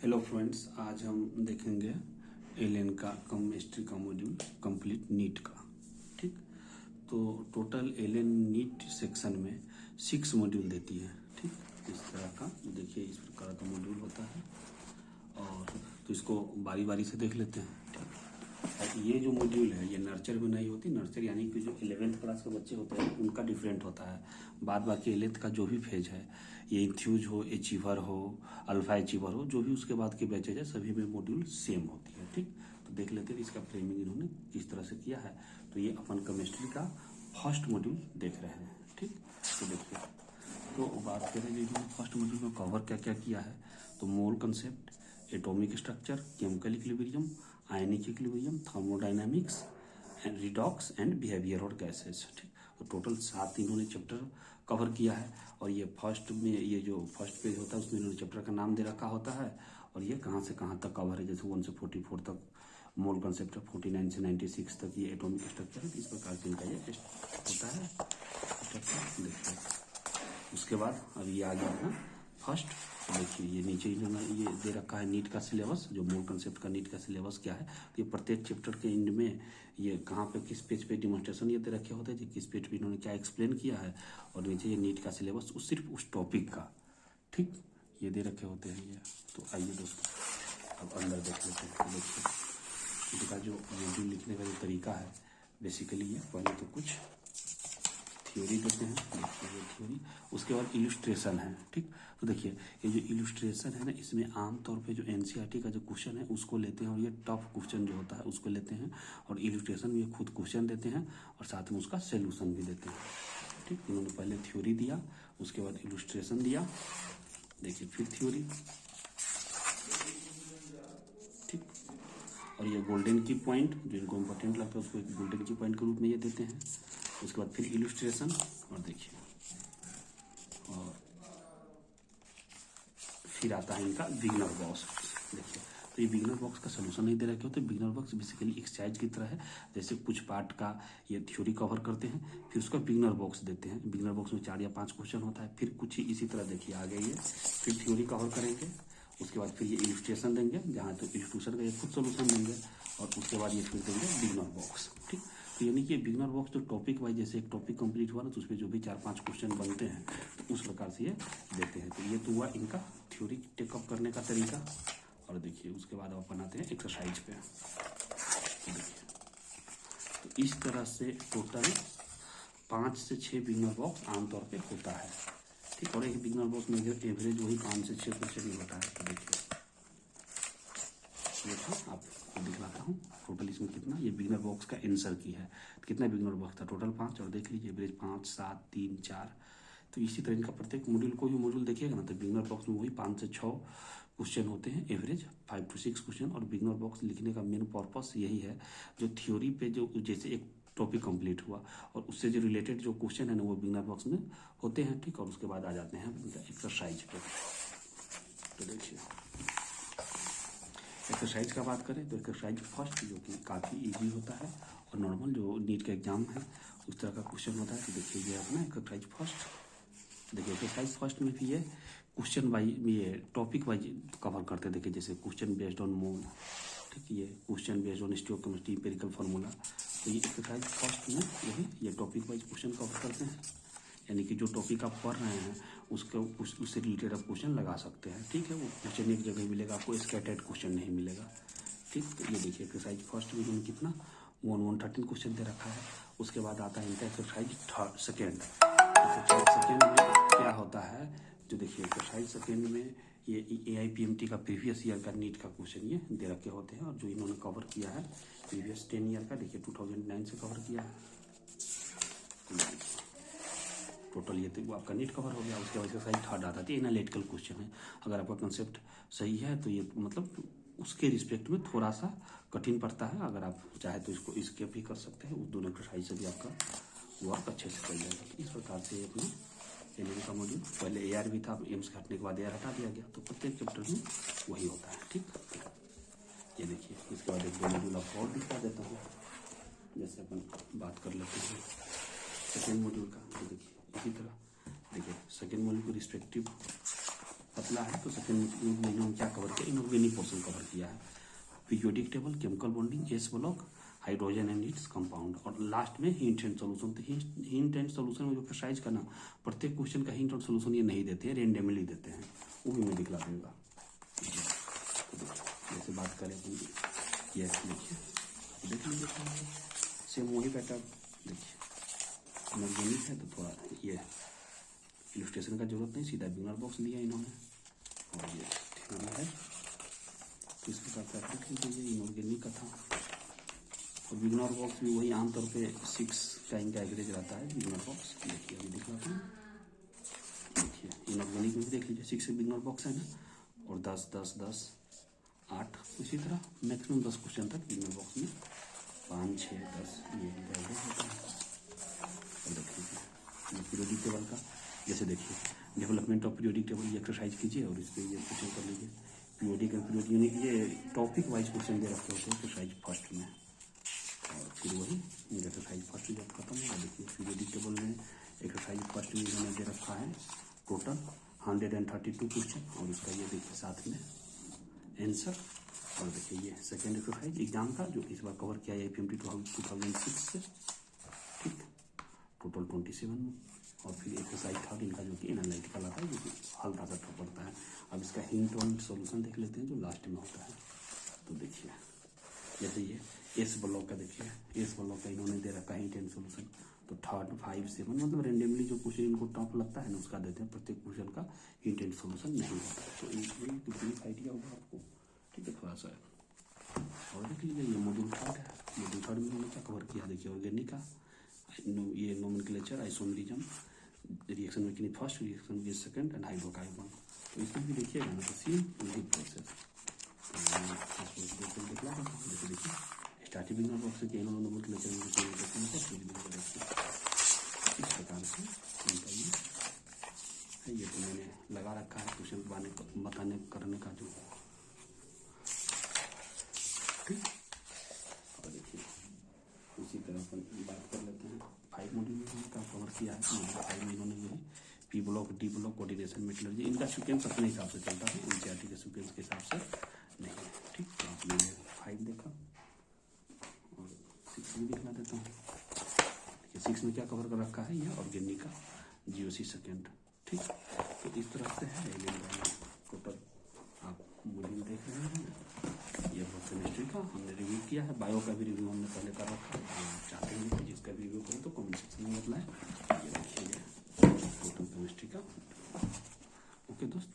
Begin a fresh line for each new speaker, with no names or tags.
Hello friends, आज हम देखेंगे एलियन का केमिस्ट्री का मॉड्यूल कंप्लीट नीट का। ठीक, तो टोटल एलियन नीट सेक्शन में 6 मॉड्यूल देती है। ठीक, इस तरह का देखिए, इस प्रकार का मॉड्यूल होता है और तो इसको बारी बारी से देख लेते हैं। ठीक, और ये जो मॉड्यूल है ये नर्चर में नहीं होती। नर्चर यानी कि जो 11th क्लास के बच्चे होते हैं उनका डिफरेंट होता है। बाद बाकी 11th का जो भी फेज है, ये इंथ्यूज हो, अचीवर हो, अल्फा अचीवर हो, जो भी उसके बाद के बैचेज है सभी में मॉड्यूल सेम होती है। ठीक, तो देख लेते हैं इसका फ्रेमिंग इन्होंने किस तरह से किया है। तो ये अपन केमिस्ट्री का फर्स्ट मॉड्यूल देख रहे हैं। ठीक, तो देखिए, तो बात करें जो इन्होंने फर्स्ट मॉड्यूल में कवर क्या क्या किया है, तो मोल concept, atomic structure, chemical equilibrium, ionic equilibrium, thermodynamics and redox and behaviour और गैसेस। ठीक, तो टोटल 7 इन्होंने चैप्टर कवर किया है। और ये फर्स्ट में ये जो फर्स्ट पेज होता है उसमें इन्होंने चैप्टर का नाम दे रखा होता है और ये कहाँ से कहाँ तक कवर है। जैसे 1 से 44 तक मोल कंसेप्ट है, 49 से 96 तक ये एटॉमिक स्ट्रक्चर है। इस प्रकार से इनका ये होता है स्ट्रक्चर। देखिए, उसके बाद अब ये आ गया है फर्स्ट। देखिए, ये नीचे इन्होंने ये दे रखा है नीट का सिलेबस, जो मोल कंसेप्ट का नीट का सिलेबस क्या है। तो ये प्रत्येक चैप्टर के एंड में ये कहाँ पे किस पेज पे डिमोन्स्ट्रेशन ये दे रखे होते हैं, किस पेज पे इन्होंने क्या एक्सप्लेन किया है, और नीचे ये नीट का सिलेबस सिर्फ उस टॉपिक का। ठीक, ये दे रखे होते हैं ये। तो आइए दोस्तों अब अंदर देख लेते हैं। तो देखिए, इनका जो मॉड्यूल लिखने का जो तरीका है बेसिकली ये पहले तो कुछ थ्योरी देते हैं। देखिए, ये थ्योरी, उसके बाद इलस्ट्रेशन है। ठीक, तो देखिए ये जो इलस्ट्रेशन है ना, इसमें आमतौर पे जो एनसीईआरटी का जो क्वेश्चन है उसको लेते हैं और ये टफ क्वेश्चन जो होता है उसको लेते हैं। और इलस्ट्रेशन में खुद क्वेश्चन देते हैं और साथ में उसका सोल्यूशन भी देते हैं। ठीक, इन्होंने पहले थ्योरी दिया, उसके बाद इलस्ट्रेशन दिया, देखिए फिर थ्योरी। ठीक, और ये गोल्डन की पॉइंट जो इनको इम्पोर्टेंट लगता है उसको एक गोल्डन की पॉइंट के रूप में ये देते हैं। उसके बाद फिर इलस्ट्रेशन, और देखिए, और फिर आता है इनका बिगनर बॉक्स। देखिए, तो ये बिगनर बॉक्स का सोल्यूशन नहीं दे रखे होते। बिगनर बॉक्स बेसिकली एक्सरसाइज की तरह है, जैसे कुछ पार्ट का ये थ्योरी कवर करते हैं फिर उसका बिगनर बॉक्स देते हैं। बिगनर बॉक्स में 4 या 5 क्वेश्चन होता है, फिर कुछ ही इसी तरह देखिए आ गई है, फिर थ्योरी कवर करेंगे, उसके बाद फिर ये इलस्ट्रेशन देंगे, जहाँ तो इलस्ट्रेशन का ये खुद सोल्यूशन देंगे, और उसके बाद ये फिर देंगे बिगनर बॉक्स। ठीक, तो यानी कि बिगनर बॉक्स जो टॉपिक वाइज, जैसे एक टॉपिक कंप्लीट हुआ ना तो उस पर जो भी 4-5 क्वेश्चन बनते हैं तो उस प्रकार से ये देते हैं। तो ये तो हुआ इनका थ्योरी टेकअप करने का तरीका। और देखिए उसके बाद आप बनाते हैं एक्सरसाइज पे। तो देखिए, तो इस तरह से टोटल 5 से 6 बिगनर बॉक्स आमतौर पे होता है। ठीक, और एक बिगनर बॉक्स में एवरेज वही 5 से 6 क्वेश्चन ही होता है। तो देखिए, ये था, आपको दिखलाता हूँ टोटल इसमें कितना, ये बिगनर बॉक्स का आंसर की है। तो कितना बिगनर बॉक्स था टोटल 5, और देख लीजिए एवरेज 5, 7, 3, 4। तो इसी तरह इनका प्रत्येक मॉड्यूल, कोई भी मॉड्यूल देखिएगा ना तो बिगनर बॉक्स में वही 5 से 6 क्वेश्चन होते हैं, एवरेज 5 to 6 क्वेश्चन। और बिगनर बॉक्स लिखने का मेन पर्पस यही है, जो थ्योरी पे जो जैसे एक टॉपिक कंप्लीट हुआ और उससे जो रिलेटेड जो क्वेश्चन है ना वो बिगनर बॉक्स में होते हैं। ठीक, और उसके बाद आ जाते हैं एक्सरसाइज पे। तो देखिए, एक्सरसाइज का बात करें तो एक्सरसाइज फर्स्ट जो कि काफ़ी इजी होता है और नॉर्मल जो नीट का एग्जाम है उस तरह का क्वेश्चन होता है। तो देखिए ये अपना एक्सरसाइज फर्स्ट। देखिए एक्सरसाइज फर्स्ट में भी ये क्वेश्चन वाइज, ये टॉपिक वाइज कवर करते हैं। देखिए जैसे क्वेश्चन बेस्ड ऑन मोल, ठीक, ये question based on stoichiometry empirical formula. तो ये एक्सरसाइज फर्स्ट में यही ये टॉपिक वाइज क्वेश्चन कवर करते हैं, यानी कि जो टॉपिक आप पढ़ रहे हैं उससे रिलेटेड आप क्वेश्चन लगा सकते हैं। ठीक है, वो क्वेश्चन एक जगह मिलेगा आपको, स्कैटर्ड क्वेश्चन नहीं मिलेगा। ठीक, तो ये देखिए एक्सरसाइज फर्स्ट में इन्होंने कितना 113 क्वेश्चन दे रखा है। उसके बाद आता है इनका एक्सरसाइज सेकेंड। एक्सरसाइज सेकेंड में क्या होता है, जो देखिए एक्सरसाइज सेकेंड में ये AIPMT का प्रीवियस ईयर का नीट का क्वेश्चन ये दे रखे होते हैं, और जो इन्होंने कवर किया है प्रीवियस 10 ईयर का, देखिए 2009 से कवर किया है। टोटल ये तो आपका नीट कवर हो गया। उसके बाद एक्सरसाइज थर्ड आता है, एनालिटिकल क्वेश्चन है। अगर आपका कंसेप्ट सही है तो ये मतलब उसके रिस्पेक्ट में थोड़ा सा कठिन पड़ता है। अगर आप चाहे तो इसको स्किप भी कर सकते हैं, उस दोनों एक्सरसाइज से भी आपका वर्क अच्छे से कर जाएगा। इस प्रकार से अपने एलियन का मॉड्यूल, पहले AR भी था, एम्स हटने के बाद AR हटा दिया गया, तो प्रत्येक चैप्टर में वही होता है। ठीक, ये देखिए इसके बाद एक दो मॉड्यूल आपको और दिखा देता हूँ। जैसे अपन बात कर लेते हैं सेकेंड मॉड्यूल का, तो देखिए इसी तरह देखिए सेकेंड मॉड्यूल को रिस्पेक्टिव पतला है तो सेकंड में इन्होंने क्या कवर किया, इनऑर्गेनिक पोर्शन कवर किया है। Periodic table, chemical bonding, S block, hydrogen and its compound, और लास्ट में हिंट एंड सोल्यूशन। तो हिंट एंड सोल्यूशन में जो एक्सरसाइज करना, प्रत्येक क्वेश्चन का हिंट और सोल्यूशन ये नहीं देते हैं, रेंडमली देते हैं, वो भी मैं दिखला दूंगा। जैसे बात करें अपन, यस देखिए, देख लीजिए सेम वही पैटर्न देखिए, इनऑर्गेनिक है तो थोड़ा ये इलस्ट्रेशन का जरूरत नहीं, सीधा बिगनर बॉक्स लिया इन्होंने, और ये ठीक है किस प्रकार का देख लीजिए, इनऑर्गेनिक का था। और बिगनर बॉक्स भी वही आमतौर पे 6 टाइम का एवरेज रहता है बिगनर बॉक्स। देखिए अभी दिखलाता हूँ, देखिए इनऑर्गेनिक में भी देख लीजिए 6 बिगनर बॉक्स है ना, और 10 10 10 8, इसी तरह मैक्सिमम 10 क्वेश्चन तक बिगनर बॉक्स में 5 6 10 ये एवरेज होता है। और देख लीजिए पीरियोडिक टेबल का, जैसे देखिए डेवलपमेंट ऑफ पीरियोडिक टेबल, ये एक्सरसाइज कीजिए और इस पर ये क्वेश्चन कर लीजिए। पीरियोडिक एंड पीरियोडिक ये टॉपिक वाइज क्वेश्चन दे रखे होते हैं एक्सरसाइज फर्स्ट में, और फिर वही एक्सरसाइज फर्स्ट जब खत्म होगा, देखिए पीरियोडिक टेबल में एक्सरसाइज फर्स्ट में इन्होंने दे रखा है टोटल 132 क्वेश्चन, और उसका ये देखिए साथ में आंसर। और देखिए ये सेकेंड एक्सरसाइज एग्जाम का जो इस बार कवर किया है FMT 2006 से, ठीक, टोटल 27, और फिर एक्सरसाइज थर्ड इनका जो कि एनालिटिकल आता है, जो कि हल्का सा टफ पड़ता है। अब इसका हिंट और सॉल्यूशन देख लेते हैं जो लास्ट में होता है। तो देखिए जैसे ये एस ब्लॉक का, देखिए एस ब्लॉक का इन्होंने दे रखा है हिंट एंड सॉल्यूशन, तो 3 5 7 मतलब रेंडमली जो क्वेश्चन इनको टफ लगता है ना उसका देते हैं, प्रत्येक क्वेश्चन का हिंट एंड सॉल्यूशन नहीं होता है। तो इसमें कितनी आइडिया होगा आपको, ठीक है थोड़ा सा। और देख लीजिए ये मॉड्यूल 3 है, मॉड्यूल 3 में उन्होंने क्या कवर किया, देखिए ऑर्गेनिक का ये nomenclature, isomerism, reaction mechanism first, reaction mechanism second, and hydrocarbon. तो इसमें भी देखिएगा ना तो सेम वही प्रोसेस दिखला देता हूँ। जैसे देखिए स्टार्टिंग बिगनर बॉक्स के इन्होंने नोमेनक्लेचर में इस प्रकार से इनका ये है, ये तो मैंने लगा रखा है क्वेश्चन बताने करने का जो, ठीक। और देखिए उसी तरह अपन बात कर लेते हैं 5 मॉड्यूल में का कवर किया है। मॉड्यूल 5 में इन्होंने यही P block, D block, coordination, metallurgy, इनका सीक्वेंस अपने हिसाब से चलता है, एनसीईआरटी के सीक्वेंस के हिसाब से नहीं है, ठीक। तो आपने ये 5 देखा, और 6 भी दिखला देता हूँ। देखिए 6 में क्या कवर कर रखा है, ये ऑर्गेनिक का GOC सेकेंड, ठीक। तो इस तरह से है टोटल आप मॉड्यूल देख रहे हैं। ये केमिस्ट्री का हमने रिव्यू किया है, बायो का भी रिव्यू हमने पहले कर रखा है, चाहते हैं कि जिसका भी रिव्यू करें तो कमेंट सेक्शन में बताएं। ये देखिए टोटल केमिस्ट्री का। ओके दोस्त।